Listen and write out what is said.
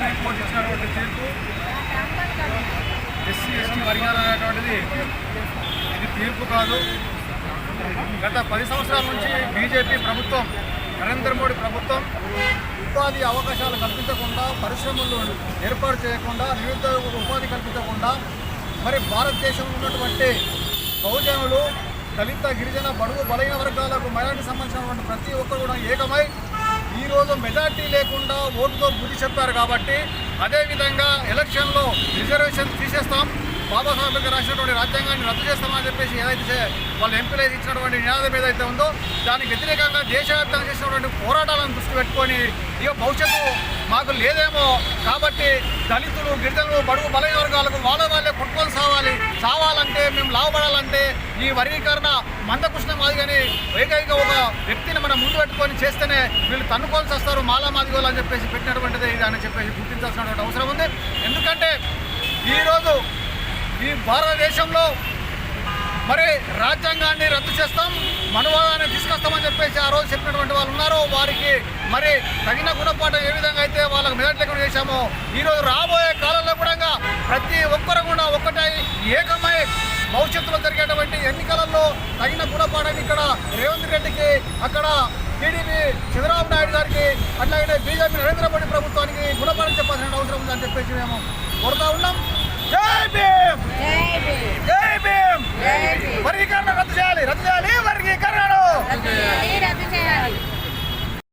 Supreme court ఇచ్చినటువంటి తీర్పు SC ST వర్గాలు అనేటువంటిది ఇది తీర్పు కాదు. గత 10 సంవత్సరాల నుంచి బీజేపీ ప్రభుత్వం, నరేంద్ర మోడీ ప్రభుత్వం ఉపాధి అవకాశాలు కల్పించకుండా, పరిశ్రమలు ఏర్పాటు చేయకుండా, నిరుద్యోగ ఉపాధి కల్పించకుండా మరి భారతదేశంలో ఉన్నటువంటి బహుజనులు, దళిత, గిరిజన, బడుగు, బలహీన వర్గాలకు మైనారిటీ సంబంధించినటువంటి ప్రతి ఒక్కరు కూడా ఏకమై ఈరోజు మెజార్టీ లేకుండా ఓటుతో బుద్ధి చెప్పారు. కాబట్టి అదేవిధంగా ఎలక్షన్లో రిజర్వేషన్ తీసేస్తాం, బాబాసాహెబ్ అంబేద్కర్ రాసినటువంటి రాజ్యాంగాన్ని రద్దు చేస్తామని చెప్పేసి ఏదైతే వాళ్ళు ఎంపీలు ఇచ్చినటువంటి నినాదం ఏదైతే ఉందో దానికి వ్యతిరేకంగా దేశవ్యాప్తంగా చేసినటువంటి పోరాటాలను దృష్టి పెట్టుకొని ఇక భవిష్యత్తు మాకు లేదేమో, కాబట్టి దళితులు, గిరిజనులు, బడుగు, బలహీన వర్గాలకు వాళ్ళే కొట్టుకొని సావాలంటే, మేము లాభపడాలంటే ఈ వర్గీకరణ మందకృష్ణ మాదిగని ఏకైక ఒక వ్యక్తిని మనం ముందు పెట్టుకొని చేస్తేనే వీళ్ళు తన్నుకోవాల్సి వస్తారు, మాదిగోలు అని చెప్పేసి పెట్టినటువంటిది ఇది అని చెప్పేసి గుర్తించాల్సినటువంటి అవసరం ఉంది. ఎందుకంటే ఈరోజు ఈ భారతదేశంలో మరి రాజ్యాంగాన్ని రద్దు చేస్తాం, మనువాదాన్ని తీసుకొస్తామని చెప్పేసి ఆ రోజు చెప్పినటువంటి వాళ్ళు ఉన్నారో వారికి మరి తగిన గుణపాఠం ఏ విధంగా అయితే వాళ్ళకు మెదటి లేకుండా చేశామో ఈరోజు రాబోయే కాలంలో కూడా ప్రతి ఒక్కరు కూడా ఒక్కటై ఏకమై భవిష్యత్తులో జరిగేటువంటి ఎన్నికలలో తగిన గుణపాఠాన్ని ఇక్కడ రేవంత్ రెడ్డికి, అక్కడ టీడీపీ చంద్రబాబు నాయుడు గారికి, అట్లాగే బీజేపీ నరేంద్ర మోడీ ప్రభుత్వానికి గుణపాఠం చెప్పాల్సిన అవసరం ఉందని చెప్పేసి మేము కోరుతా ఉన్నాం. జై భీమ్, జై భీమ్. వర్గీకరణ రద్దు చేయాలి, వర్గీకరణను.